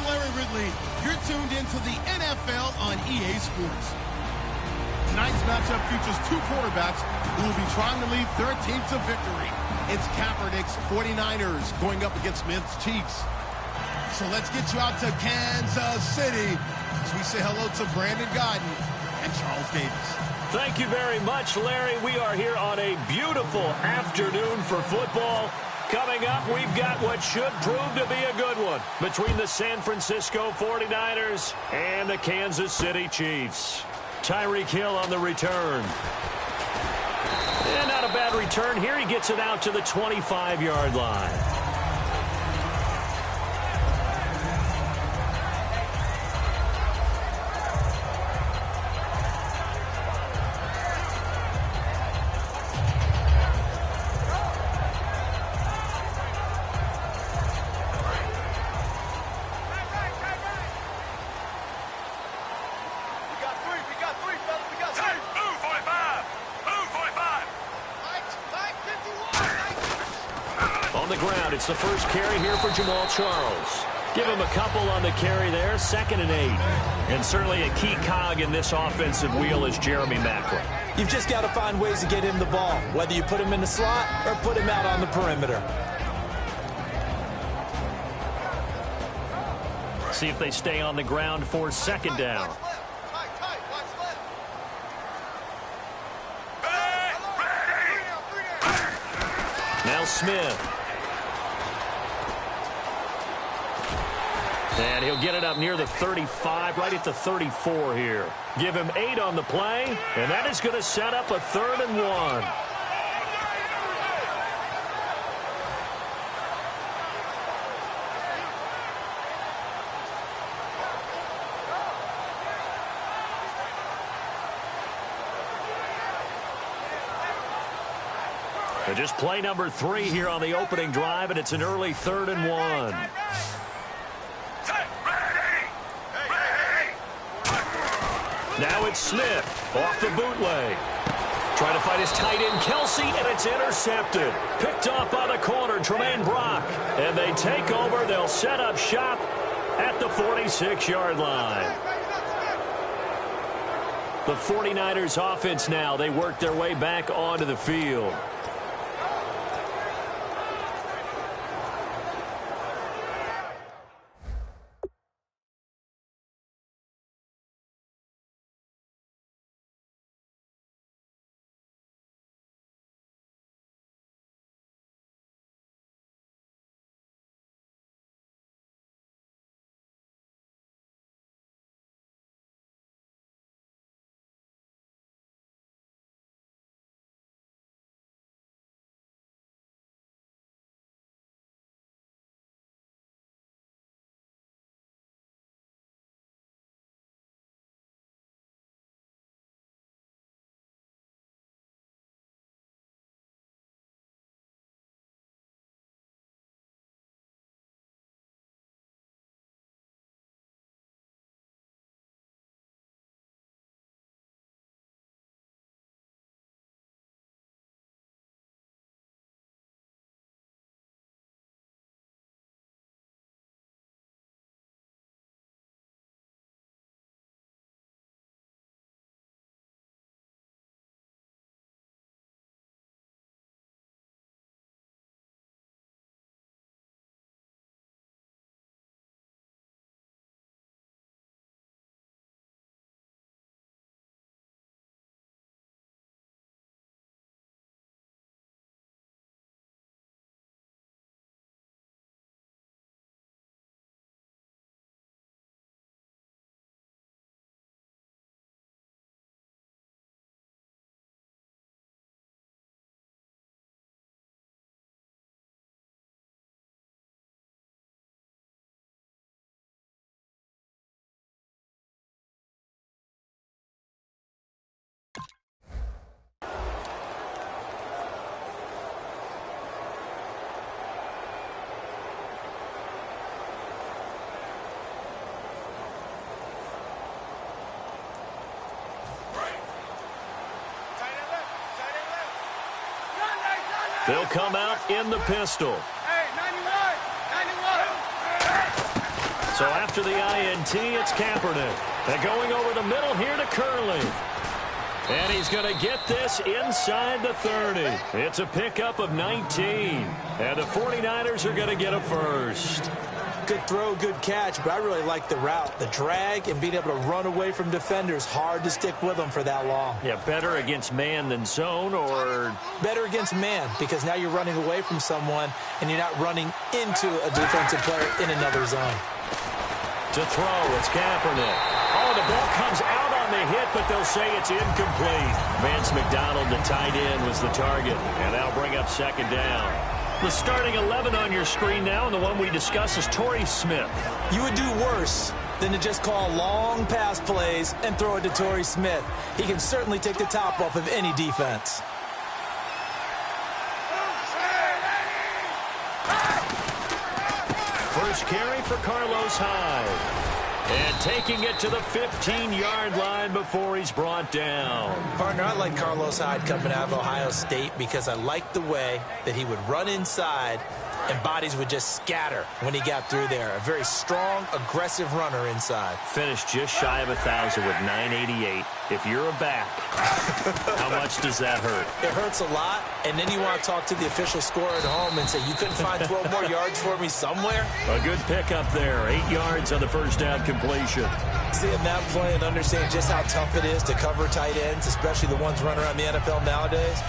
Larry Ridley. You're tuned into the NFL on EA Sports. Tonight's matchup features two quarterbacks who will be trying to lead their team to victory. It's Kaepernick's 49ers going up against Smith's Chiefs. So let's get you out to Kansas City as we say hello to Brandon Godden and Charles Davis. Thank you very much, Larry. We are here on a beautiful afternoon for football. Coming up, we've got what should prove to be a good one between the San Francisco 49ers and the Kansas City Chiefs. Tyreek Hill on the return. And not a bad return here. He gets it out to the 25-yard line. It's the first carry here for Jamal Charles. Give him a couple on the carry there, 2nd and 8. And certainly a key cog in this offensive wheel is Jeremy Maclin. You've just got to find ways to get him the ball, whether you put him in the slot or put him out on the perimeter. See if they stay on the ground for 2nd down. Now Smith. And he'll get it up near the 35, right at the 34 here. Give him 8 on the play, and that is going to set up a 3rd and 1. And just play number 3 here on the opening drive, and it's an early 3rd and 1. Now it's Smith off the bootleg. Trying to find his tight end, Kelsey, and it's intercepted. Picked off by the corner, Tremaine Brock. And they take over. They'll set up shop at the 46-yard line. The 49ers offense now, they work their way back onto the field. They'll come out in the pistol. So after the INT, it's Kaepernick. And going over the middle here to Curley. And he's going to get this inside the 30. It's a pickup of 19. And the 49ers are going to get a first. Good throw, good catch, but I really like the route. The drag and being able to run away from defenders, hard to stick with them for that long. Yeah, better against man than zone, or? Better against man, because now you're running away from someone and you're not running into a defensive player in another zone. To throw, it's Kaepernick. Oh, the ball comes out on the hit, but they'll say it's incomplete. Vance McDonald, the tight end, was the target, and that'll bring up second down. The starting 11 on your screen now, and the one we discuss is Torrey Smith. You would do worse than to just call long pass plays and throw it to Torrey Smith. He can certainly take the top off of any defense. First carry for Carlos Hyde. And taking it to the 15-yard line before he's brought down. Partner, I like Carlos Hyde coming out of Ohio State because I like the way that he would run inside and bodies would just scatter when he got through there. A very strong, aggressive runner inside. Finished just shy of 1,000 with 988. If you're a back, how much does that hurt? It hurts a lot, and then you want to talk to the official scorer at home and say, you couldn't find 12 more yards for me somewhere? A good pickup there. 8 yards on the first down completion. Seeing that play and understanding just how tough it is to cover tight ends, especially the ones running around the NFL nowadays,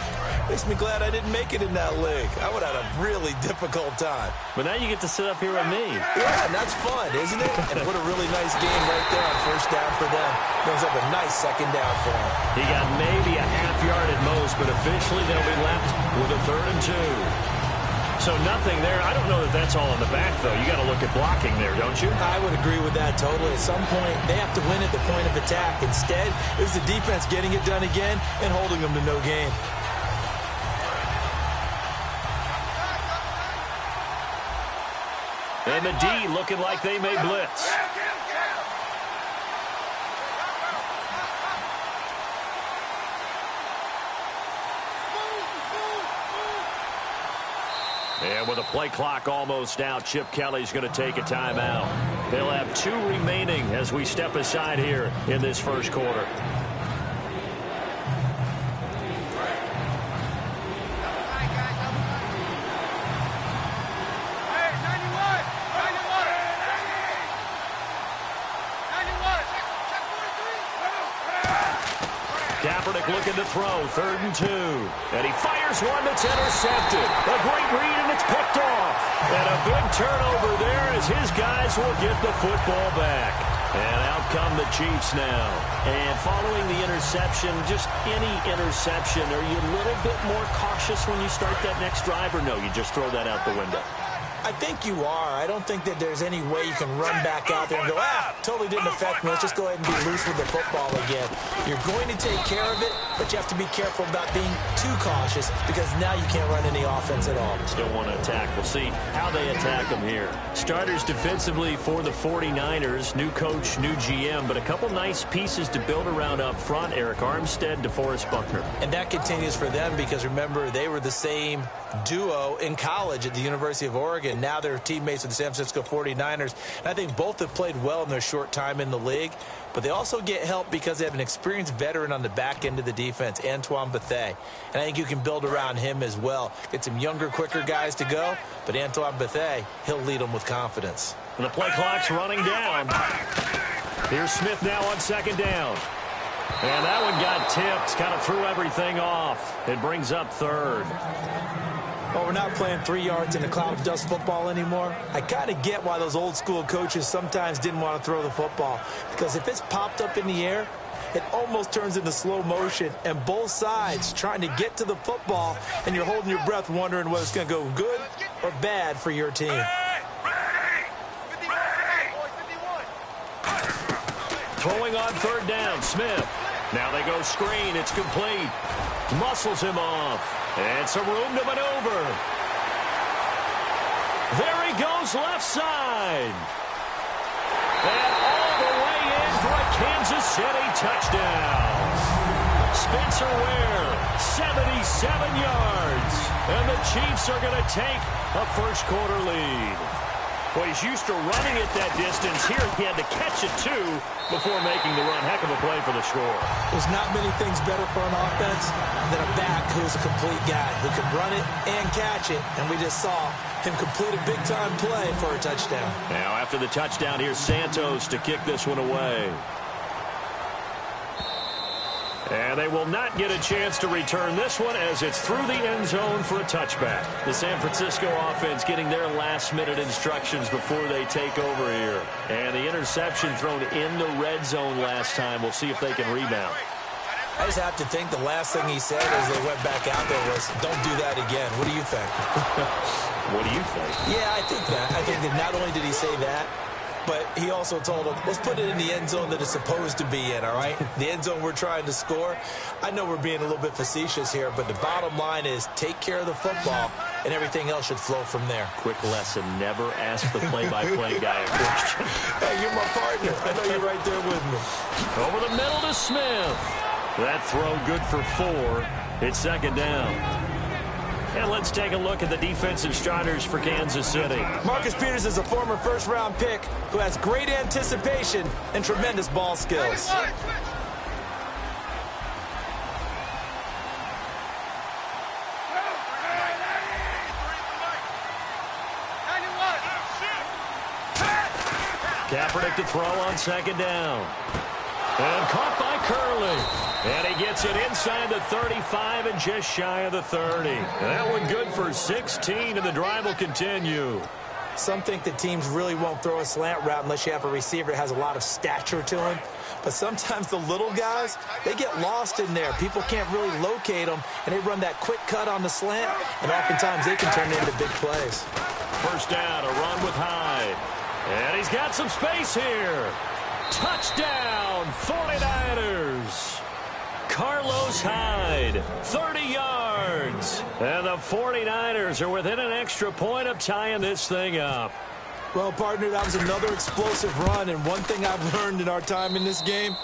makes me glad I didn't make it in that league. I would have had a really difficult time. But now you get to sit up here with me. Yeah, and that's fun, isn't it? And what a really nice game right there on first down for them. Brings up a nice second down for him. He got maybe a half yard at most, but officially they'll be left with a 3rd and 2. So nothing there. I don't know that that's all in the back, though. You got to look at blocking there, don't you? I would agree with that totally. At some point, they have to win at the point of attack. Instead, it was the defense getting it done again and holding them to no gain. And the D looking like they may blitz. And with the play clock almost out, Chip Kelly's going to take a timeout. They'll have 2 remaining as we step aside here in this first quarter. Kaepernick looking to throw, 3rd and 2. And he fires one that's intercepted. A great read, and it's picked off. And a big turnover there as his guys will get the football back. And out come the Chiefs now. And following the interception, just any interception, are you a little bit more cautious when you start that next drive, or no, you just throw that out the window? I think you are. I don't think that there's any way you can run back out there and go, totally didn't affect me. Let's just go ahead and be loose with the football again. You're going to take care of it, but you have to be careful about being too cautious because now you can't run any offense at all. Still want to attack. We'll see how they attack them here. Starters defensively for the 49ers. New coach, new GM, but a couple nice pieces to build around up front. Eric Armstead, DeForest Buckner. And that continues for them because, remember, they were the same duo in college at the University of Oregon. Now they're teammates with the San Francisco 49ers. And I think both have played well in their short time in the league. But they also get help because they have an experienced veteran on the back end of the defense, Antoine Bethea. And I think you can build around him as well. Get some younger, quicker guys to go. But Antoine Bethea, he'll lead them with confidence. And the play clock's running down. Here's Smith now on 2nd down. And that one got tipped. Kind of threw everything off. It brings up 3rd. Well, we're not playing 3 yards in a cloud of dust football anymore. I kind of get why those old school coaches sometimes didn't want to throw the football. Because if it's popped up in the air, it almost turns into slow motion. And both sides trying to get to the football, and you're holding your breath wondering whether it's going to go good or bad for your team. Throwing on 3rd down, Smith. Now they go screen. It's complete. Muscles him off. And some room to maneuver. There he goes left side. And all the way in for a Kansas City touchdown. Spencer Ware, 77 yards. And the Chiefs are going to take a first quarter lead. Well, he's used to running it that distance. Here he had to catch it, too, before making the run. Heck of a play for the score. There's not many things better for an offense than a back who's a complete guy who can run it and catch it. And we just saw him complete a big-time play for a touchdown. Now, after the touchdown, here's Santos to kick this one away. And they will not get a chance to return this one as it's through the end zone for a touchback. The San Francisco offense getting their last-minute instructions before they take over here. And the interception thrown in the red zone last time. We'll see if they can rebound. I just have to think the last thing he said as they went back out there was, don't do that again. What do you think? What do you think? Yeah, I think that. I think that not only did he say that, but he also told him, let's put it in the end zone that it's supposed to be in, all right? The end zone we're trying to score. I know we're being a little bit facetious here, but the bottom line is take care of the football, and everything else should flow from there. Quick lesson, never ask the play-by-play guy a question. Hey, you're my partner. I know you're right there with me. Over the middle to Smith. That throw good for 4. It's second down. And let's take a look at the defensive starters for Kansas City. Marcus Peters is a former first-round pick who has great anticipation and tremendous ball skills. Kaepernick to throw on second down. And caught by Curley. And he gets it inside the 35 and just shy of the 30. And that one good for 16, and the drive will continue. Some think that teams really won't throw a slant route unless you have a receiver that has a lot of stature to him. But sometimes the little guys, they get lost in there. People can't really locate them, and they run that quick cut on the slant, and oftentimes they can turn into big plays. First down, a run with Hyde. And he's got some space here. Touchdown, 49ers. Carlos Hyde, 30 yards. And the 49ers are within an extra point of tying this thing up. Well, partner, that was another explosive run, and one thing I've learned in our time in this game,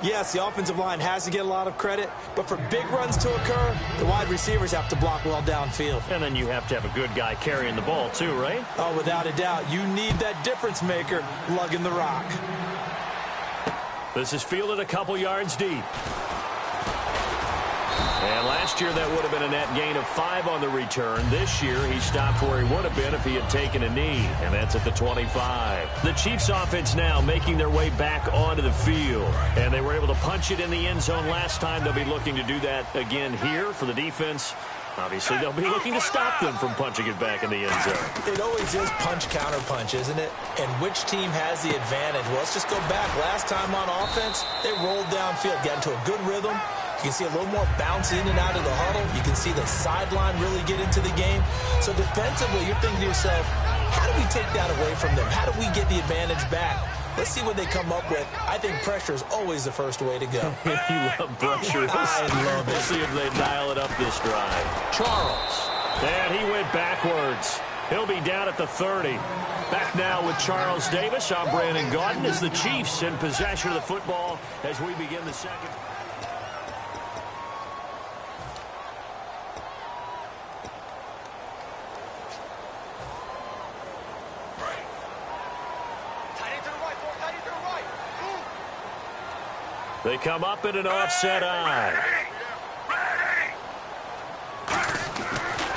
yes, the offensive line has to get a lot of credit, but for big runs to occur, the wide receivers have to block well downfield. And then you have to have a good guy carrying the ball too, right? Oh, without a doubt. You need that difference maker lugging the rock. This is fielded a couple yards deep. And last year that would have been a net gain of 5 on the return. This year he stopped where he would have been if he had taken a knee, and that's at the 25. The Chiefs offense now making their way back onto the field, and they were able to punch it in the end zone last time. They'll be looking to do that again here for the defense. Obviously, they'll be looking to stop them from punching it back in the end zone. It always is punch-counter-punch, isn't it? And which team has the advantage? Well, let's just go back. Last time on offense, they rolled downfield, got into a good rhythm. You can see a little more bounce in and out of the huddle. You can see the sideline really get into the game. So defensively, you're thinking to yourself, how do we take that away from them? How do we get the advantage back? Let's see what they come up with. I think pressure is always the first way to go. You love pressure. I love it. We'll see if they dial it up this drive. Charles. And he went backwards. He'll be down at the 30. Back now with Charles Davis. I'm Brandon Gaudin as the Chiefs in possession of the football as we begin the second. They come up in an offset eye.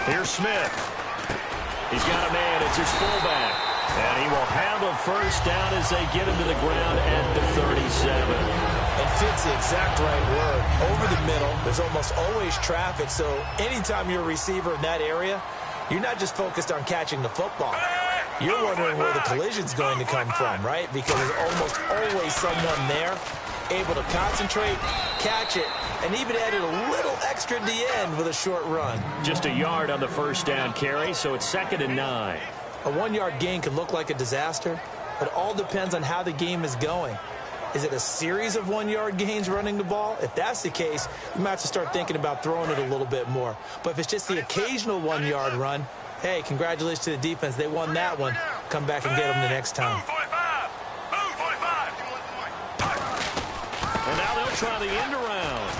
Here's Smith. He's got a man. It's his fullback. And he will have a first down as they get him to the ground at the 37. And fits the exact right word. Over the middle, there's almost always traffic. So anytime you're a receiver in that area, you're not just focused on catching the football. You're wondering where the collision's going to come from, right? Because there's almost always someone there able to concentrate, catch it, and even added a little extra at the end with a short run. Just a yard on the first down carry, so it's 2nd and 9. A 1-yard gain can look like a disaster, but it all depends on how the game is going. Is it a series of 1-yard gains running the ball? If that's the case, you might have to start thinking about throwing it a little bit more. But if it's just the occasional 1-yard run, hey, congratulations to the defense. They won that one. Come back and get them the next time. And now they'll try the end around.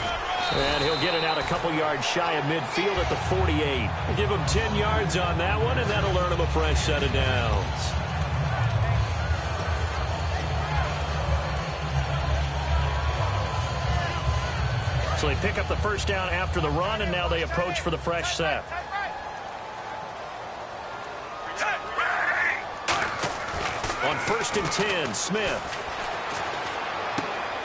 And he'll get it out a couple yards shy of midfield at the 48. Give him 10 yards on that one, and that'll earn him a fresh set of downs. So they pick up the first down after the run, and now they approach for the fresh set. On 1st and 10, Smith.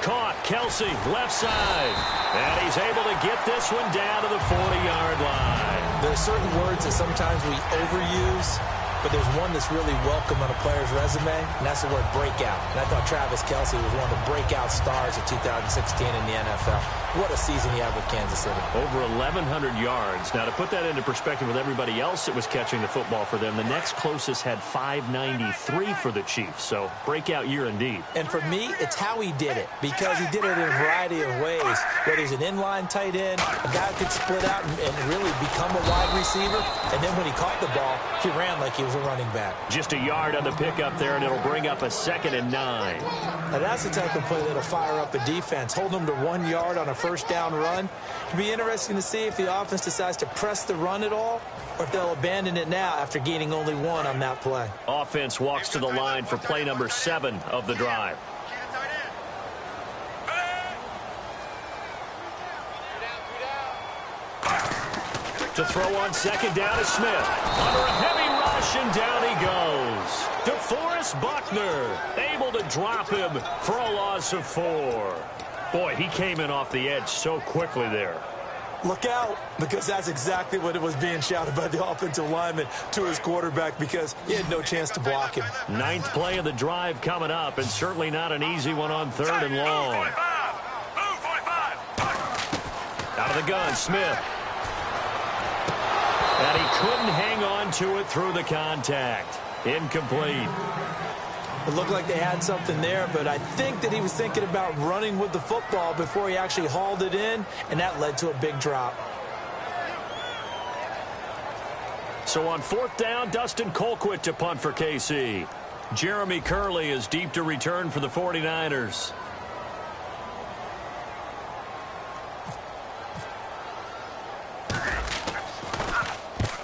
Caught, Kelsey, left side. And he's able to get this one down to the 40-yard line. There are certain words that sometimes we overuse, but there's one that's really welcome on a player's resume, and that's the word breakout. And I thought Travis Kelsey was one of the breakout stars of 2016 in the NFL. What a season he had with Kansas City. Over 1,100 yards. Now, to put that into perspective with everybody else that was catching the football for them, the next closest had 593 for the Chiefs. So, breakout year indeed. And for me, it's how he did it, because he did it in a variety of ways. Whether he's an inline tight end, a guy who could split out and really become a wide receiver, and then when he caught the ball, he ran like he was a running back. Just a yard on the pickup there, and it'll bring up a 2nd and 9. Now, that's the type of play that'll fire up a defense. Hold them to 1 yard on a first down run. It'll be interesting to see if the offense decides to press the run at all, or if they'll abandon it now after gaining only 1 on that play. Offense walks to the line for play number 7 of the drive. To throw on 2nd down is Smith. Under a heavy rush, and down he goes. DeForest Buckner able to drop him for a loss of 4. Boy, he came in off the edge so quickly there. Look out, because that's exactly what it was being shouted by the offensive lineman to his quarterback, because he had no chance to block him. 9th play of the drive coming up, and certainly not an easy one on 3rd and long. Out of the gun, Smith. And he couldn't hang on to it through the contact. Incomplete. It looked like they had something there, but I think that he was thinking about running with the football before he actually hauled it in, and that led to a big drop. So on 4th down, Dustin Colquitt to punt for KC. Jeremy Curley is deep to return for the 49ers.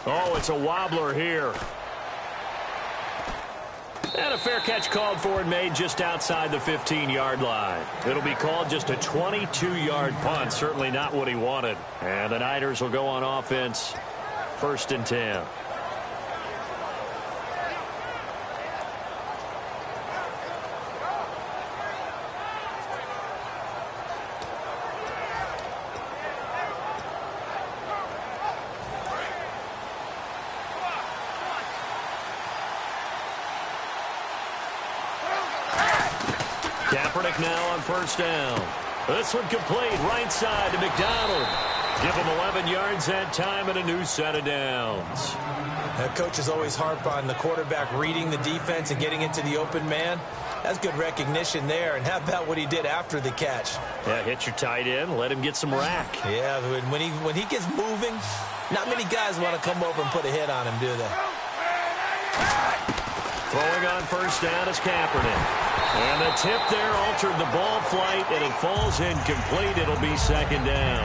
Oh, it's a wobbler here. And a fair catch called for and made just outside the 15-yard line. It'll be called just a 22-yard punt. Certainly not what he wanted. And the Niners will go on offense. 1st and 10. Kaepernick now on 1st down. This one complete, right side to McDonald. Give him 11 yards that time and a new set of downs. Coaches always harp on the quarterback reading the defense and getting into the open man. That's good recognition there. And how about what he did after the catch? Yeah, hit your tight end, let him get some rack. Yeah, when he gets moving, not many guys want to come over and put a hit on him, do they? Throwing on 1st down is Kaepernick. And the tip there altered the ball flight, and it falls incomplete. It'll be 2nd down.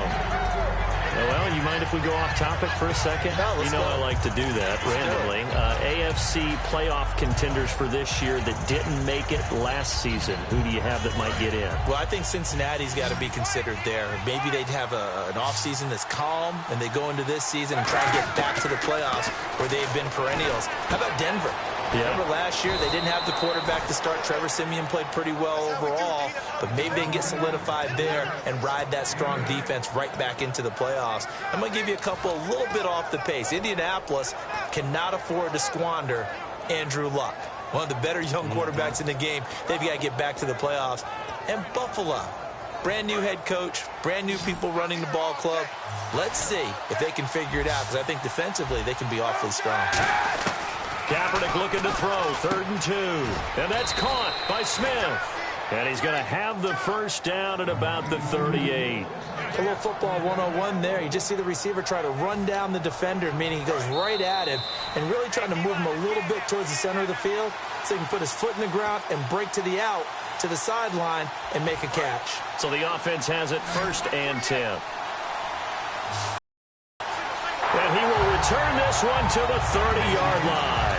Well, you mind if we go off topic for a second? No, you know I like to do that randomly. AFC playoff contenders for this year that didn't make it last season. Who do you have that might get in? Well, I think Cincinnati's got to be considered there. Maybe they'd have an offseason that's calm, and they go into this season and try and get back to the playoffs where they've been perennials. How about Denver? Yeah. Remember last year they didn't have the quarterback to start. Trevor Siemian played pretty well overall, but maybe they can get solidified there and ride that strong defense right back into the playoffs. I'm going to give you a little bit off the pace. Indianapolis cannot afford to squander Andrew Luck, one of the better young quarterbacks in the game. They've got to get back to the playoffs. And Buffalo, brand new head coach, brand new people running the ball club. Let's see if they can figure it out, because I think defensively they can be awfully strong. Kaepernick looking to throw, 3rd and 2. And that's caught by Smith. And he's going to have the first down at about the 38. A little football 101 there. You just see the receiver try to run down the defender, meaning he goes right at him and really trying to move him a little bit towards the center of the field so he can put his foot in the ground and break to the out, to the sideline, and make a catch. So the offense has it 1st and 10. And he will return this one to the 30-yard line.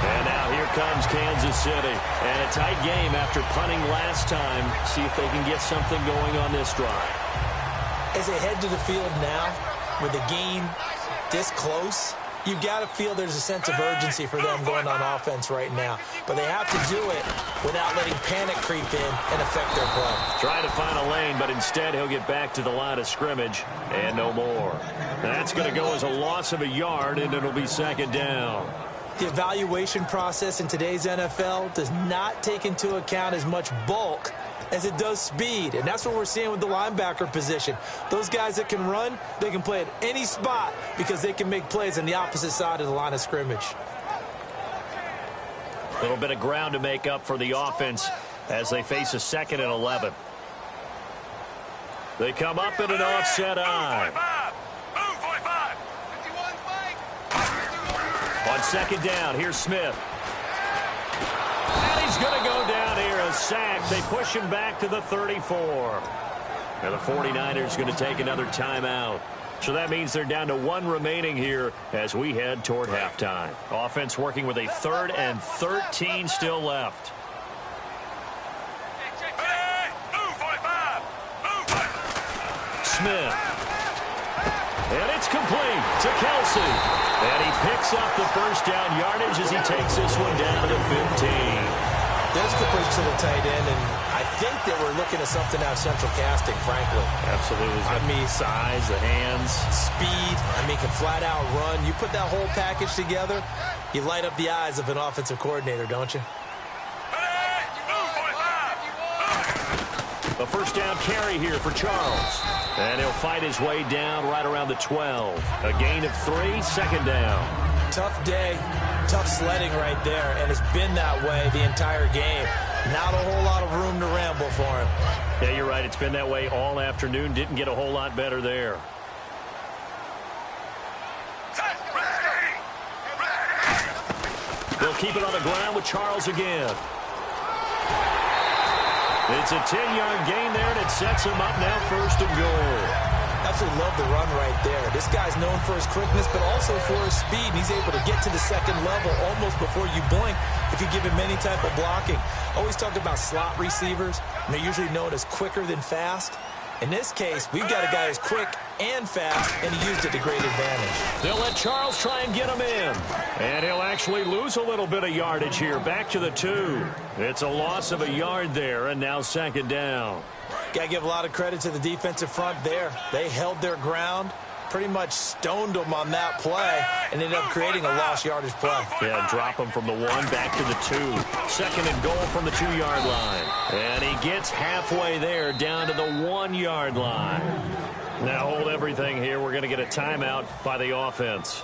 And now here comes Kansas City. And a tight game after punting last time. See if they can get something going on this drive. As they head to the field now, with the game this close, you've got to feel there's a sense of urgency for them going on offense right now. But they have to do it without letting panic creep in and affect their play. Trying to find a lane, but instead he'll get back to the line of scrimmage and no more. That's going to go as a loss of a yard, and it'll be second down. The evaluation process in today's NFL does not take into account as much bulk as it does speed, and that's what we're seeing with the linebacker position. Those guys that can run, they can play at any spot because they can make plays on the opposite side of the line of scrimmage. A little bit of ground to make up for the offense as they face a 2nd and 11. They come up in an offset eye. On second down, here's Smith. And he's going to go down here, a sack. They push him back to the 34. And the 49ers going to take another timeout. So that means they're down to 1 remaining here as we head toward halftime. Offense working with a 3rd and 13 still left. Smith. And it's complete to Kelsey. And he picks up the first down yardage as he takes this one down to 15. There's complete to the tight end, and I think they were looking at something out of central casting, frankly. Absolutely. I mean, size, the hands. Speed. I mean, can flat out run. You put that whole package together, you light up the eyes of an offensive coordinator, don't you? A first down carry here for Charles. And he'll fight his way down right around the 12. A gain of 3, second down. Tough day, tough sledding right there, and it's been that way the entire game. Not a whole lot of room to ramble for him. Yeah, you're right. It's been that way all afternoon. Didn't get a whole lot better there. They'll keep it on the ground with Charles again. It's a 10-yard gain there, and it sets him up now 1st and goal. Absolutely love the run right there. This guy's known for his quickness, but also for his speed. And he's able to get to the 2nd level almost before you blink if you give him any type of blocking. Always talk about slot receivers, and they're usually known as quicker than fast. In this case, we've got a guy who's quick and fast, and he used it to great advantage. They'll let Charles try and get him in. And he'll actually lose a little bit of yardage here, back to the 2. It's a loss of a yard there, and now second down. Got to give a lot of credit to the defensive front there. They held their ground, pretty much stoned them on that play, and ended up creating a lost yardage play. Yeah, drop him from the 1 back to the 2. 2nd and goal from the 2-yard line. And he gets halfway there, down to the 1-yard line. Now hold everything here. We're going to get a timeout by the offense.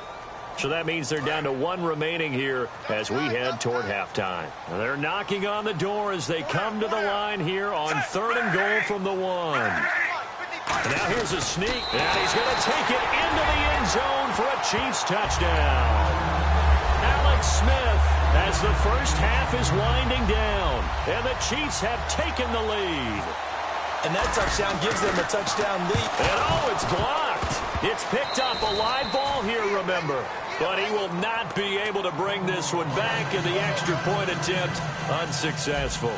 So that means they're down to 1 remaining here as we head toward halftime. They're knocking on the door as they come to the line here on 3rd and goal from the 1. Now here's a sneak, and he's going to take it into the end zone for a Chiefs touchdown. Alex Smith, as the first half is winding down, and the Chiefs have taken the lead. And that touchdown gives them a touchdown lead. And oh, it's blocked. It's picked up, a live ball here, remember. But he will not be able to bring this one back, and the extra point attempt unsuccessful.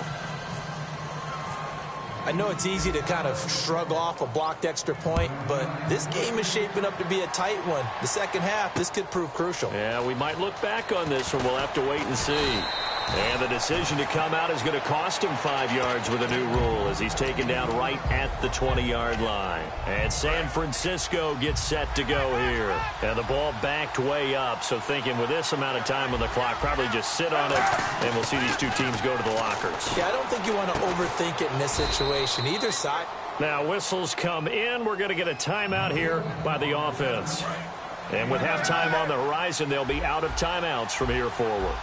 I know it's easy to kind of shrug off a blocked extra point, but this game is shaping up to be a tight one. The second half, this could prove crucial. Yeah, we might look back on this one. We'll have to wait and see. And the decision to come out is going to cost him 5 yards with a new rule as he's taken down right at the 20-yard line. And San Francisco gets set to go here. And the ball backed way up, so thinking with this amount of time on the clock, probably just sit on it, and we'll see these two teams go to the lockers. Yeah, I don't think you want to overthink it in this situation. Either side. Now whistles come in. We're going to get a timeout here by the offense. And with halftime on the horizon, they'll be out of timeouts from here forward.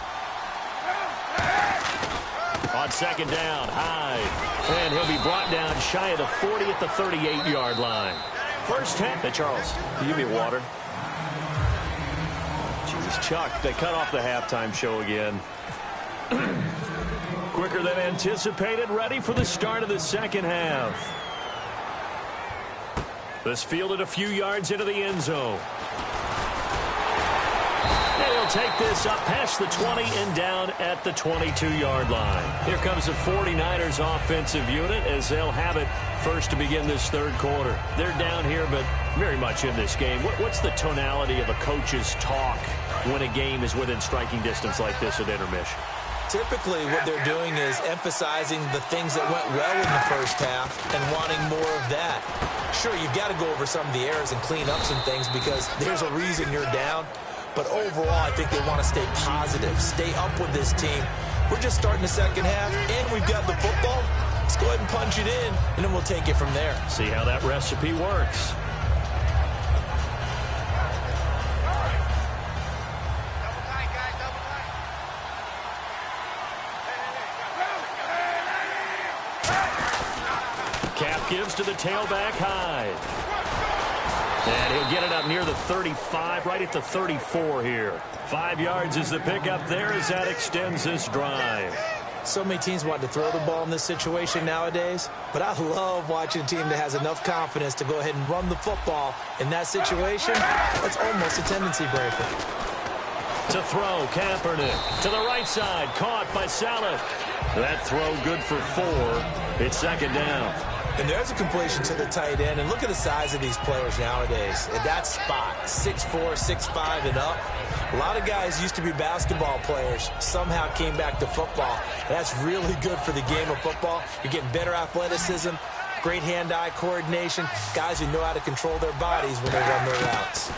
On second down, Hyde. And he'll be brought down shy of the 40 at the 38-yard line. First half. Hey, Charles, can you give me water? Jesus, Chuck, they cut off the halftime show again. Quicker than anticipated, ready for the start of the second half. This fielded a few yards into the end zone. And he'll take this up past the 20 and down at the 22-yard line. Here comes the 49ers offensive unit as they'll have it first to begin this third quarter. They're down here, but very much in this game. What's the tonality of a coach's talk when a game is within striking distance like this at intermission? Typically, what they're doing is emphasizing the things that went well in the first half and wanting more of that. Sure, you've got to go over some of the errors and clean up some things because there's a reason you're down. But overall, I think they want to stay positive, stay up with this team. We're just starting the second half, and we've got the football. Let's go ahead and punch it in, and then we'll take it from there. See how that recipe works. Cap gives to the tailback Hyde. And he'll get it up near the 35, right at the 34 here. 5 yards is the pickup there as that extends this drive. So many teams want to throw the ball in this situation nowadays, but I love watching a team that has enough confidence to go ahead and run the football in that situation. That's almost a tendency breaker. To throw, Kaepernick to the right side, caught by Saleh. That throw good for 4. It's second down. And there's a completion to the tight end. And look at the size of these players nowadays. At that spot, 6'4", 6'5", and up. A lot of guys used to be basketball players, somehow came back to football. And that's really good for the game of football. You're getting better athleticism, great hand-eye coordination, guys who know how to control their bodies when they run their routes.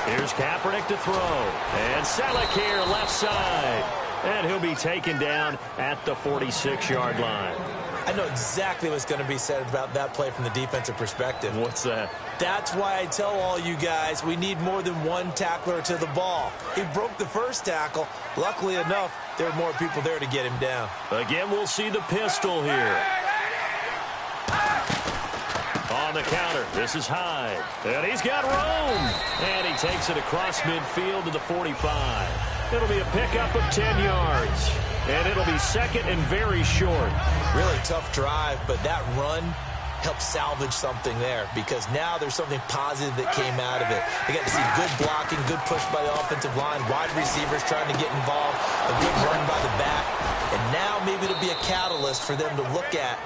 Here's Kaepernick to throw. And Saleh here, left side. And he'll be taken down at the 46-yard line. I know exactly what's going to be said about that play from the defensive perspective. What's that? That's why I tell all you guys we need more than one tackler to the ball. He broke the first tackle. Luckily enough, there were more people there to get him down. Again, we'll see the pistol here. On the counter, this is Hyde. And he's got room. And he takes it across midfield to the 45. It'll be a pickup of 10 yards. And it'll be second and very short. Really tough drive, but that run helped salvage something there because now there's something positive that came out of it. They got to see good blocking, good push by the offensive line, wide receivers trying to get involved, a good run by the back. And now maybe it'll be a catalyst for them to look at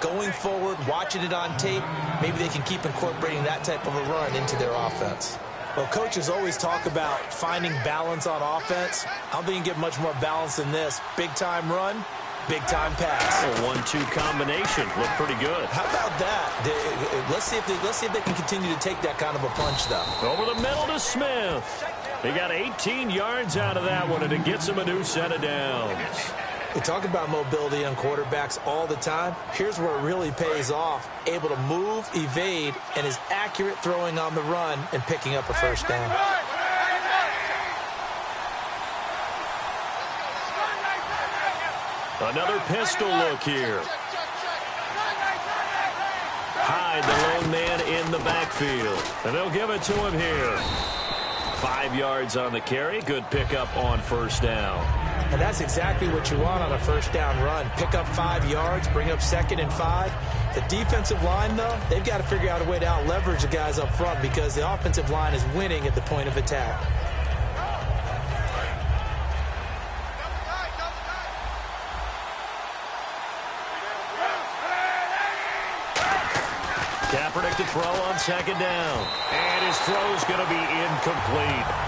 going forward, watching it on tape. Maybe they can keep incorporating that type of a run into their offense. Well, coaches always talk about finding balance on offense. I don't think you can get much more balance than this. Big-time run, big-time pass. A 1-2 combination. Looked pretty good. How about that? Let's see if they can continue to take that kind of a punch, though. Over the middle to Smith. He got 18 yards out of that one, and it gets him a new set of downs. We talk about mobility on quarterbacks all the time. Here's where it really pays off. Able to move, evade, and is accurate throwing on the run and picking up a first down. Another pistol look here. Hyde, the lone man in the backfield. And they'll give it to him here. 5 yards on the carry. Good pickup on first down. And that's exactly what you want on a first down run. Pick up 5 yards, bring up 2nd and 5. The defensive line, though, they've got to figure out a way to out-leverage the guys up front because the offensive line is winning at the point of attack. Kaepernick to throw on second down. And his throw's going to be incomplete.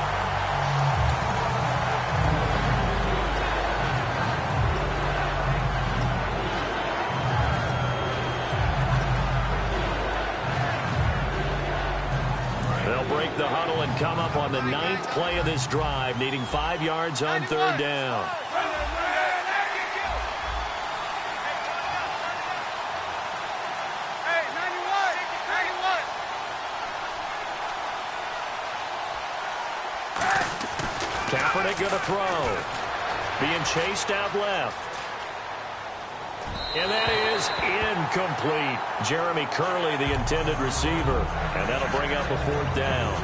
Break the huddle and come up on the 9th play of this drive, needing 5 yards on third down. Kaepernick going to throw. Being chased out left. And that is incomplete. Jeremy Curley, the intended receiver. And that'll bring up a 4th down.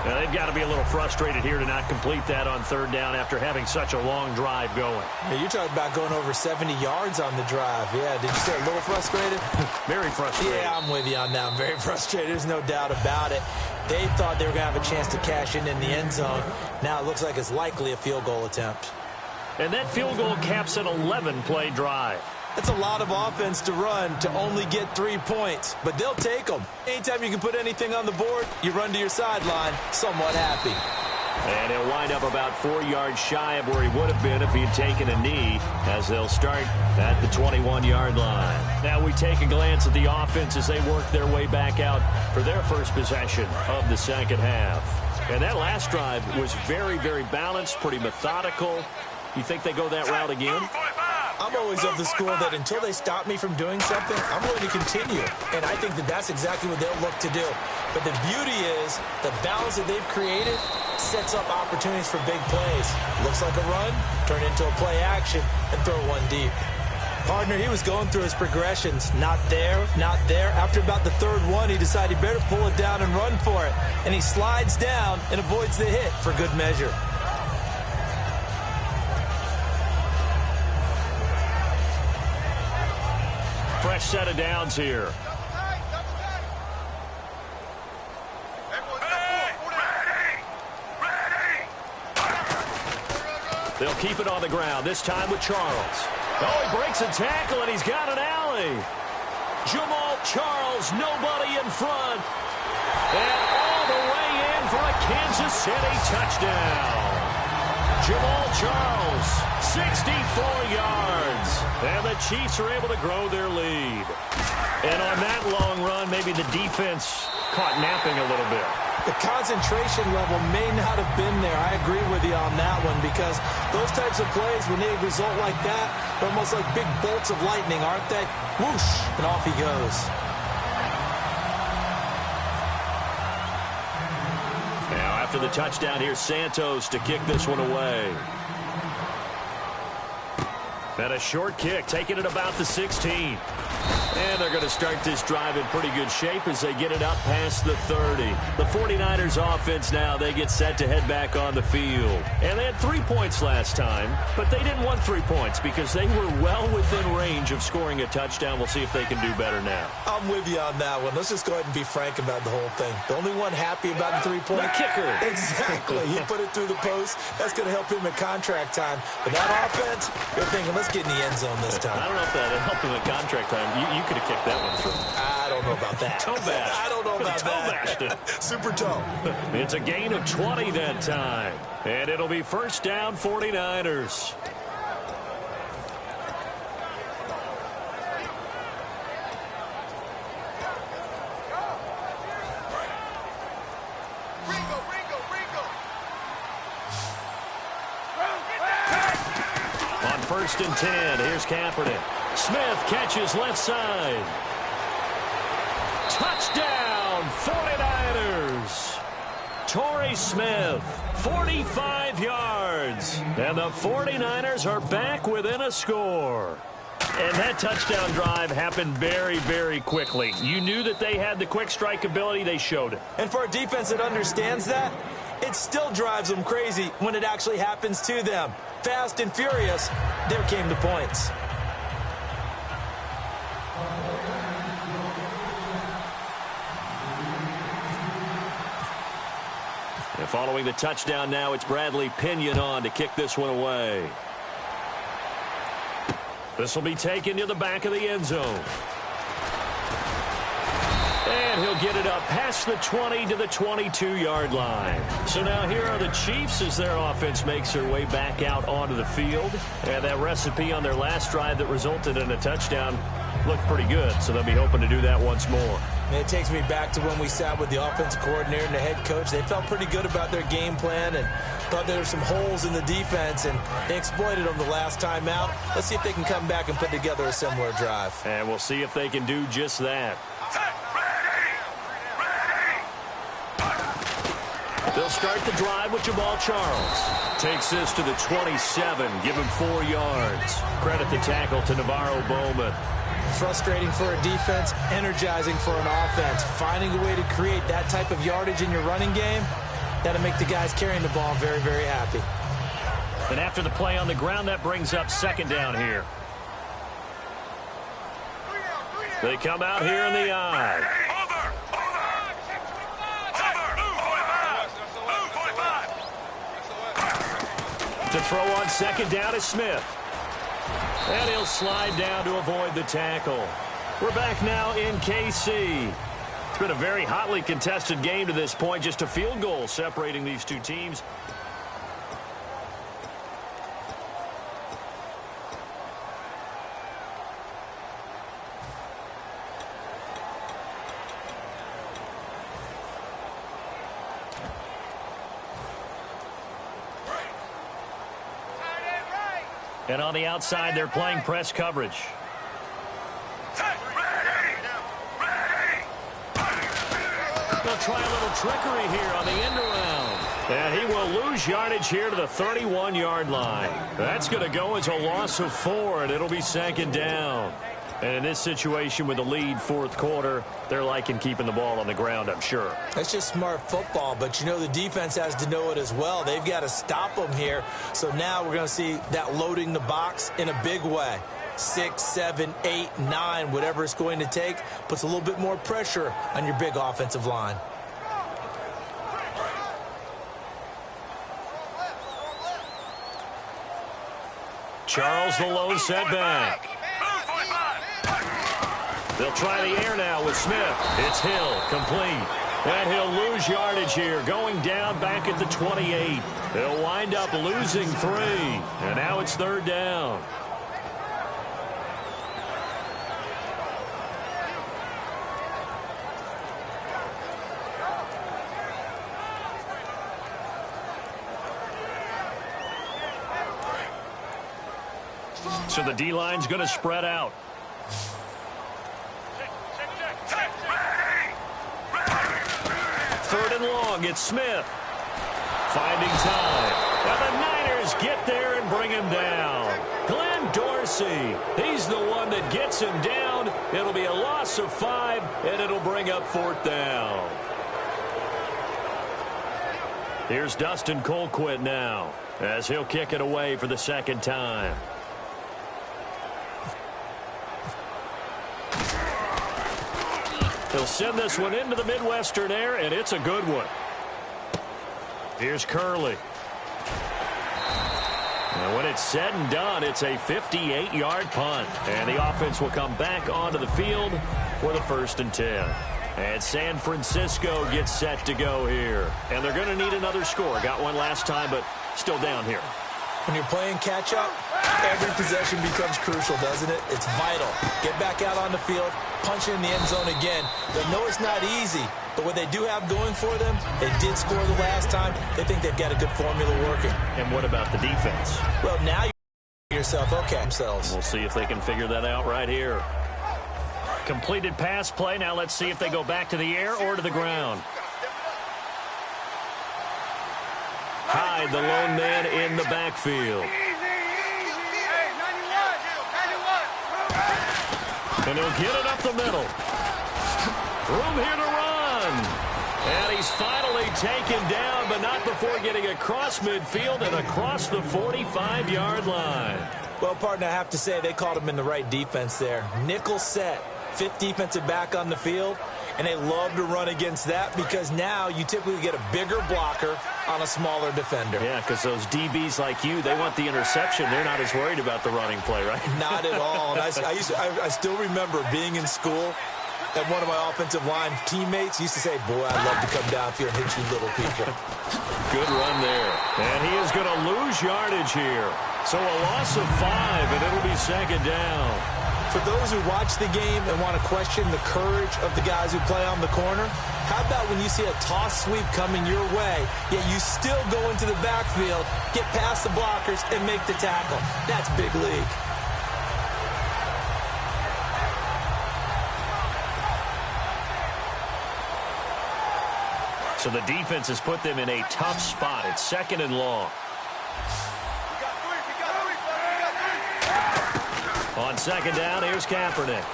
Now, they've got to be a little frustrated here to not complete that on third down after having such a long drive going. Yeah, you're talking about going over 70 yards on the drive. Yeah, did you say a little frustrated? Very frustrated. Yeah, I'm with you on that. I'm very frustrated. There's no doubt about it. They thought they were going to have a chance to cash in the end zone. Now it looks like it's likely a field goal attempt. And that field goal caps an 11-play drive. That's a lot of offense to run to only get 3 points, but they'll take them. Anytime you can put anything on the board, you run to your sideline somewhat happy. And he'll wind up about 4 yards shy of where he would have been if he had taken a knee, as they'll start at the 21-yard line. Now we take a glance at the offense as they work their way back out for their first possession of the second half. And that last drive was very, very balanced, pretty methodical. You think they go that route again? I'm always of the school that until they stop me from doing something, I'm going to continue. And I think that that's exactly what they'll look to do. But the beauty is the balance that they've created sets up opportunities for big plays. Looks like a run, turn into a play action, and throw one deep. Partner, he was going through his progressions. Not there, not there. After about the third one, he decided he better pull it down and run for it. And he slides down and avoids the hit for good measure. Fresh set of downs here. They'll keep it on the ground, this time with Charles. Oh, he breaks a tackle, and he's got an alley. Jamal Charles, nobody in front. And all the way in for a Kansas City touchdown. Jamal Charles, 64 yards. And the Chiefs are able to grow their lead. And on that long run, maybe the defense caught napping a little bit. The concentration level may not have been there. I agree with you on that one, because those types of plays, when they result like that, they're almost like big bolts of lightning, aren't they? Whoosh, and off he goes. Now, after the touchdown, here's Santos to kick this one away. And a short kick, taking it about the 16. And they're going to start this drive in pretty good shape as they get it up past the 30. The 49ers offense now, they get set to head back on the field. And they had 3 points last time, but they didn't want 3 points because they were well within range of scoring a touchdown. We'll see if they can do better now. I'm with you on that one. Let's just go ahead and be frank about the whole thing. The only one happy about the 3-point. The kicker. Exactly. He put it through the post. That's going to help him in contract time. But that offense, they're thinking, let's get in the end zone this time. I don't know if that helped him in contract time. You could have kicked that one through. I don't know about that. Toe bash. I don't know about that. Toe bashed it. Super toe. It's a gain of 20 that time. And it'll be first down 49ers. On first and 10, here's Kaepernick. Smith catches left side. Touchdown, 49ers. Torrey Smith, 45 yards. And the 49ers are back within a score. And that touchdown drive happened very, very quickly. You knew that they had the quick strike ability. They showed it. And for a defense that understands that, it still drives them crazy when it actually happens to them. Fast and furious, there came the points. And following the touchdown now, it's Bradley Pinion on to kick this one away. This will be taken to the back of the end zone. And he'll get it up past the 20 to the 22-yard line. So now here are the Chiefs as their offense makes their way back out onto the field. And that recipe on their last drive that resulted in a touchdown looked pretty good, so they'll be hoping to do that once more. And it takes me back to when we sat with the offensive coordinator and the head coach. They felt pretty good about their game plan and thought there were some holes in the defense, and they exploited them the last time out. Let's see if they can come back and put together a similar drive. And we'll see if they can do just that. They'll start the drive with Jamal Charles. Takes this to the 27, give him 4 yards. Credit the tackle to Navarro Bowman. Frustrating for a defense, energizing for an offense. Finding a way to create that type of yardage in your running game, That'll make the guys carrying the ball very, very happy. And after the play on the ground, that brings up second down here. They come out here in the eye. To throw on second down is Smith. And he'll slide down to avoid the tackle. We're back now in KC. It's been a very hotly contested game to this point. Just a field goal separating these two teams. And on the outside, they're playing press coverage. They'll try a little trickery here on the end around. And he will lose yardage here to the 31-yard line. That's going to go as a loss of 4, and it'll be second down. And in this situation with the lead fourth quarter, they're liking keeping the ball on the ground, I'm sure. That's just smart football, but you know the defense has to know it as well. They've got to stop them here. So now we're going to see that loading the box in a big way. 6, 7, 8, 9, whatever it's going to take, puts a little bit more pressure on your big offensive line. Charles the lone setback. They'll try the air now with Smith. It's Hill, complete. And he'll lose yardage here, going down back at the 28. They'll wind up losing 3. And now it's third down. So the D-line's going to spread out. Third and long, it's Smith. Finding time. And the Niners get there and bring him down. Glenn Dorsey, he's the one that gets him down. It'll be a loss of 5, and it'll bring up fourth down. Here's Dustin Colquitt now, as he'll kick it away for the second time. He'll send this one into the Midwestern air, and it's a good one. Here's Curley. And when it's said and done, it's a 58-yard punt. And the offense will come back onto the field for the 1st and 10. And San Francisco gets set to go here. And they're going to need another score. Got one last time, but still down here. When you're playing catch-up, every possession becomes crucial, doesn't it? It's vital. Get back out on the field, punch it in the end zone again. They know it's not easy, but what they do have going for them, they did score the last time. They think they've got a good formula working. And what about the defense? Well, now you yourself, okay, themselves. We'll see if they can figure that out right here. Completed pass play. Now let's see if they go back to the air or to the ground. Hyde, the lone man in the backfield. And he'll get it up the middle. Room here to run. And he's finally taken down, but not before getting across midfield and across the 45-yard line. Well, partner, I have to say they called him in the right defense there. Nickel set, 5th defensive back on the field. And they love to run against that because now you typically get a bigger blocker on a smaller defender. Yeah, because those DBs like you, they want the interception. They're not as worried about the running play, right? Not at all. And I still remember being in school, and one of my offensive line teammates used to say, boy, I'd love to come down here and hit you little people. Good run there. And he is going to lose yardage here. So a loss of 5, and it'll be second down. For those who watch the game and want to question the courage of the guys who play on the corner, how about when you see a toss sweep coming your way, yet you still go into the backfield, get past the blockers, and make the tackle? That's big league. So the defense has put them in a tough spot. It's second and long. On second down, here's Kaepernick.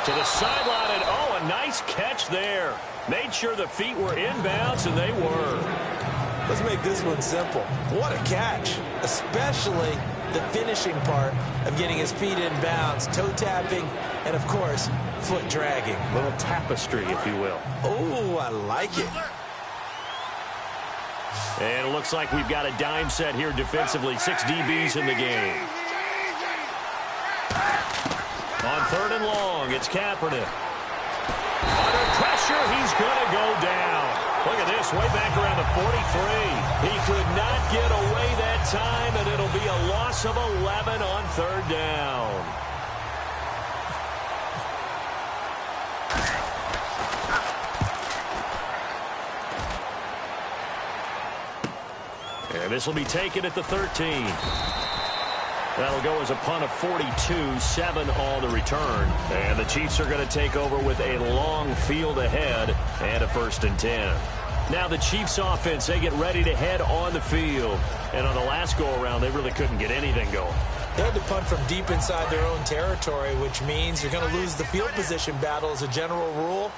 To the sideline, and oh, a nice catch there. Made sure the feet were inbounds, and they were. Let's make this one simple. What a catch, especially the finishing part of getting his feet in bounds, toe tapping, and of course, foot dragging. A little tapestry, if you will. Oh, I like it. And it looks like we've got a dime set here defensively. 6 DBs in the game. On 3rd and long, it's Kaepernick. Under pressure, he's going to go down. Look at this, way back around the 43. He could not get away that time, and it'll be a loss of 11 on 3rd down. And this will be taken at the 13. That'll go as a punt of 42, 7 on the return. And the Chiefs are going to take over with a long field ahead and a 1st and 10. Now the Chiefs offense, they get ready to head on the field. And on the last go-around, they really couldn't get anything going. They had to punt from deep inside their own territory, which means you're going to lose the field position battle as a general rule.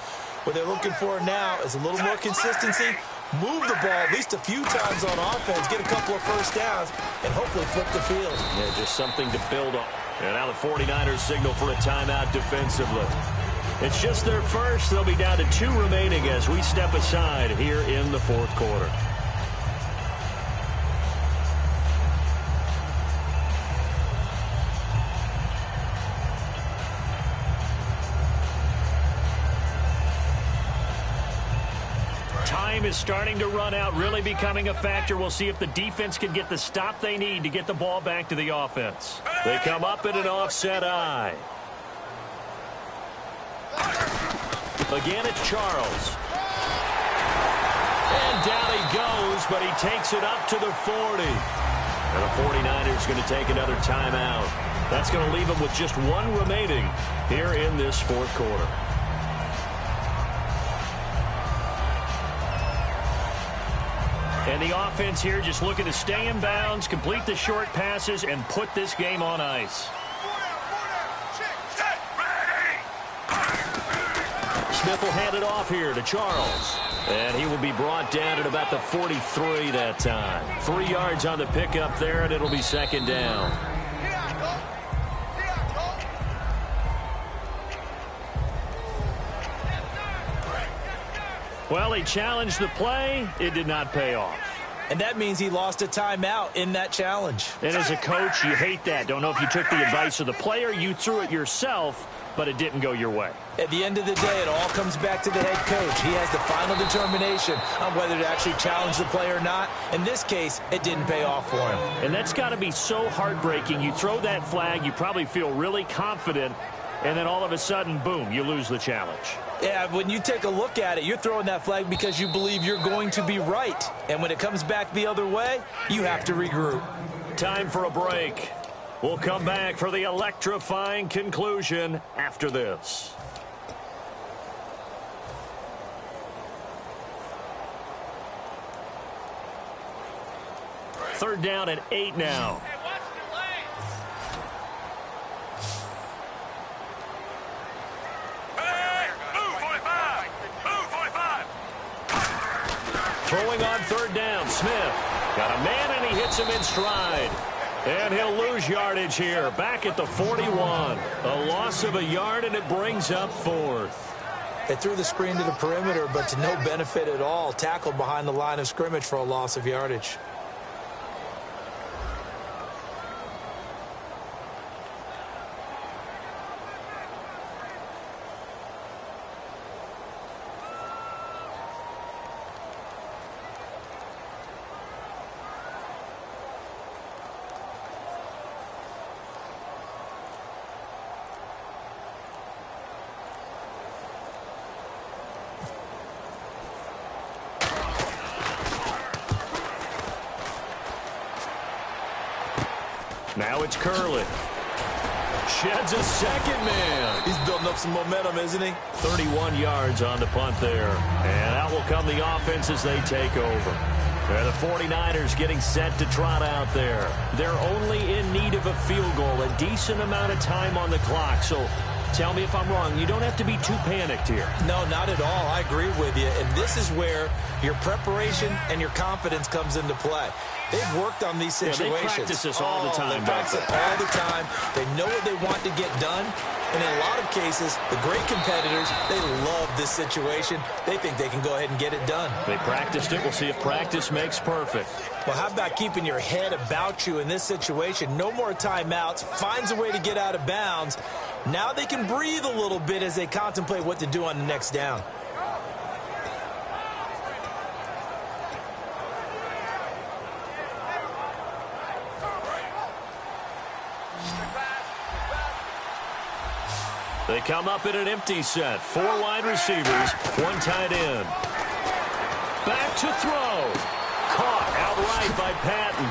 What they're looking for now is a little more consistency. Move the ball at least a few times on offense, get a couple of 1st downs, and hopefully flip the field. Yeah, just something to build on. And now the 49ers signal for a timeout defensively. It's just their first. They'll be down to 2 remaining as we step aside here in the 4th quarter. Time is starting to run out, really becoming a factor. We'll see if the defense can get the stop they need to get the ball back to the offense. They come up in an offset eye. Again, it's Charles. And down he goes, but he takes it up to the 40. And the 49ers going to take another timeout. That's going to leave them with just 1 remaining here in this 4th quarter. And the offense here just looking to stay in bounds, complete the short passes, and put this game on ice. Smith will hand it off here to Charles. And he will be brought down at about the 43 that time. 3 yards on the pickup there, and it'll be 2nd down. Well, he challenged the play. It did not pay off. And that means he lost a timeout in that challenge. And as a coach, you hate that. Don't know if you took the advice of the player, you threw it yourself, but it didn't go your way. At the end of the day, it all comes back to the head coach. He has the final determination on whether to actually challenge the play or not. In this case, it didn't pay off for him. And that's got to be so heartbreaking. You throw that flag, you probably feel really confident, and then all of a sudden, boom, you lose the challenge. Yeah, when you take a look at it, you're throwing that flag because you believe you're going to be right. And when it comes back the other way, you have to regroup. Time for a break. We'll come back for the electrifying conclusion after this. Third down and 8 now. Throwing on 3rd down, Smith. Got a man, and he hits him in stride. And he'll lose yardage here, back at the 41. A loss of a yard, and it brings up 4th. They threw the screen to the perimeter, but to no benefit at all. Tackled behind the line of scrimmage for a loss of yardage. Now it's Curley. Sheds a second man. He's building up some momentum, isn't he? 31 yards on the punt there. And out will come the offense as they take over. And the 49ers getting set to trot out there. They're only in need of a field goal, a decent amount of time on the clock. So Tell me if I'm wrong. You don't have to be too panicked here. No, not at all. I agree with you. And this is where your preparation and your confidence comes into play. They've worked on these situations. They practice this all the time. They practice it all the time. They know what they want to get done. And in a lot of cases, the great competitors, they love this situation. They think they can go ahead and get it done. They practiced it. We'll see if practice makes perfect. Well, how about keeping your head about you in this situation? No more timeouts. Finds a way to get out of bounds. Now they can breathe a little bit as they contemplate what to do on the next down. They come up in an empty set. 4 wide receivers, 1 tight end. Back to throw. Caught outright by Patton.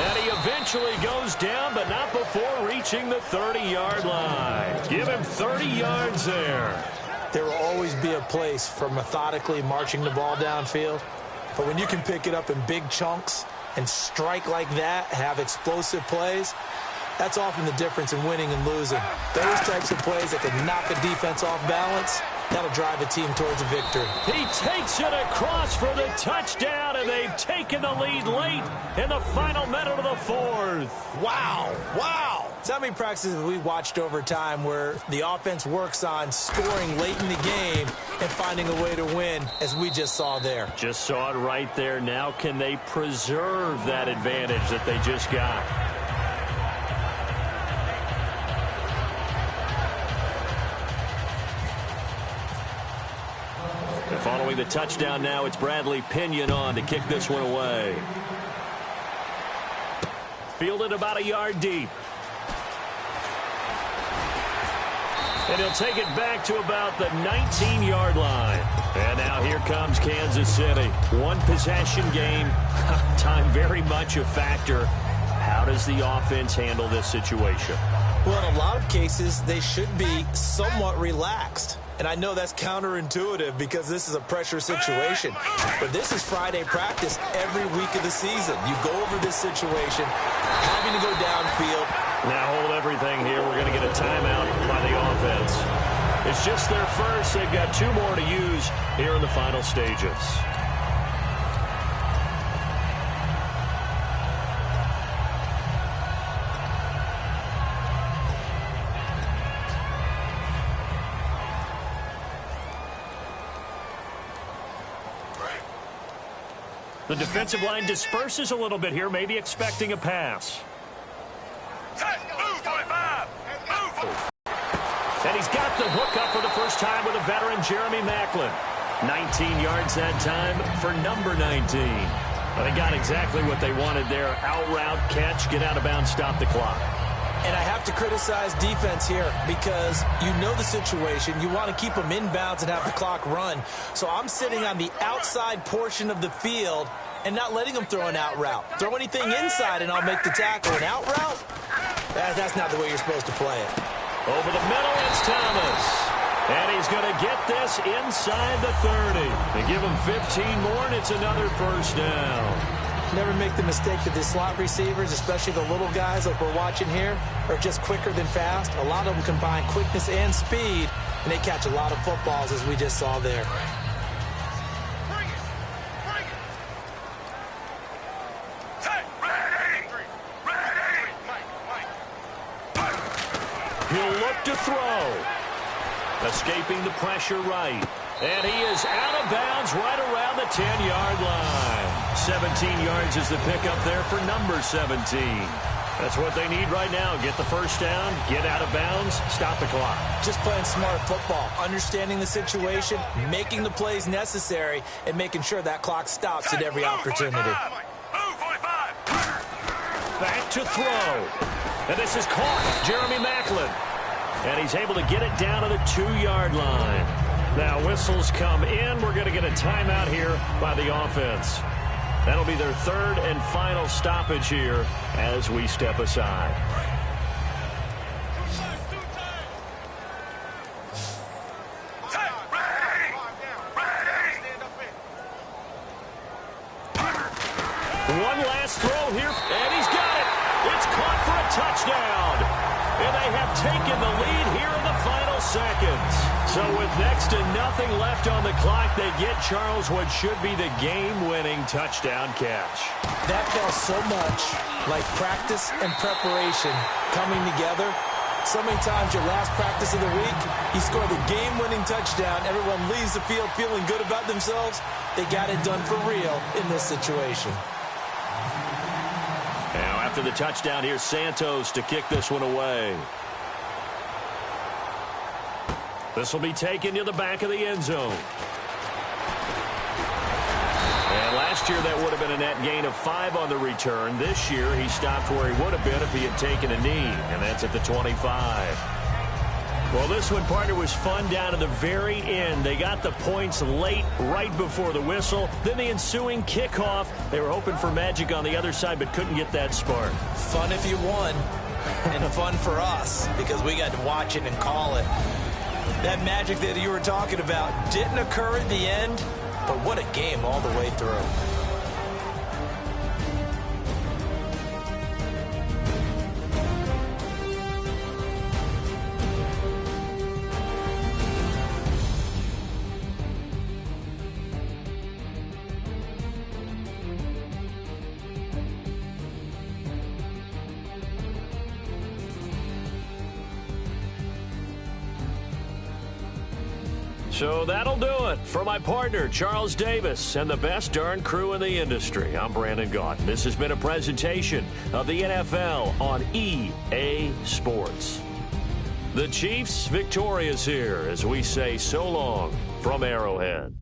And he eventually goes down, but not before reaching the 30-yard line. Give him 30 yards there. There will always be a place for methodically marching the ball downfield. But when you can pick it up in big chunks and strike like that, have explosive plays, that's often the difference in winning and losing. Those types of plays that can knock a defense off balance, that'll drive a team towards a victory. He takes it across for the touchdown, and they've taken the lead late in the final minute of the 4th. Wow, wow. So how many practices have we watched over time where the offense works on scoring late in the game and finding a way to win, as we just saw there? Just saw it right there. Now can they preserve that advantage that they just got? Following the touchdown now, it's Bradley Pinion on to kick this one away. Fielded about a yard deep. And he'll take it back to about the 19-yard line. And now here comes Kansas City. 1 possession game. Time very much a factor. How does the offense handle this situation? Well, in a lot of cases, they should be somewhat relaxed. And I know that's counterintuitive because this is a pressure situation. But this is Friday practice every week of the season. You go over this situation, having to go downfield. Now hold everything here. We're going to get a timeout by the offense. It's just their first. They've got 2 more to use here in the final stages. The defensive line disperses a little bit here, maybe expecting a pass. And he's got the hook up for the first time with a veteran, Jeremy Maclin. 19 yards that time for number 19. But they got exactly what they wanted there. Out route, catch, get out of bounds, stop the clock. And I have to criticize defense here because you know the situation. You want to keep them inbounds and have the clock run. So I'm sitting on the outside portion of the field and not letting them throw an out route. Throw anything inside and I'll make the tackle. An out route? That's not the way you're supposed to play it. Over the middle, it's Thomas. And he's going to get this inside the 30. They give him 15 more, and it's another first down. Never make the mistake that the slot receivers, especially the little guys like we're watching here, are just quicker than fast. A lot of them combine quickness and speed, and they catch a lot of footballs, as we just saw there. He'll look to throw. Escaping the pressure right. And he is out of bounds right around the 10-yard line. 17 yards is the pickup there for number 17. That's what they need right now. Get the first down, get out of bounds, stop the clock. Just playing smart football, understanding the situation, making the plays necessary, and making sure that clock stops at every opportunity. Back to throw. And this is caught. Jeremy Maclin. And he's able to get it down to the 2-yard line. Now whistles come in. We're going to get a timeout here by the offense. That'll be their 3rd and final stoppage here as we step aside. One last throw here, and he's got it. It's caught for a touchdown. And they have taken the lead here in the final seconds. So with next to nothing left on the clock, they get Charles what should be the game-winning touchdown catch. That felt so much like practice and preparation coming together. So many times your last practice of the week, you score the game-winning touchdown. Everyone leaves the field feeling good about themselves. They got it done for real in this situation. Now after the touchdown, here's Santos to kick this one away. This will be taken to the back of the end zone. And last year, that would have been a net gain of 5 on the return. This year, he stopped where he would have been if he had taken a knee, and that's at the 25. Well, this one, partner, was fun down to the very end. They got the points late, right before the whistle. Then the ensuing kickoff. They were hoping for magic on the other side, but couldn't get that spark. Fun if you won, and fun for us, because we got to watch it and call it. That magic that you were talking about didn't occur at the end, but what a game all the way through. So that'll do it for my partner, Charles Davis, and the best darn crew in the industry. I'm Brandon Gaudin. This has been a presentation of the NFL on EA Sports. The Chiefs victorious here as we say so long from Arrowhead.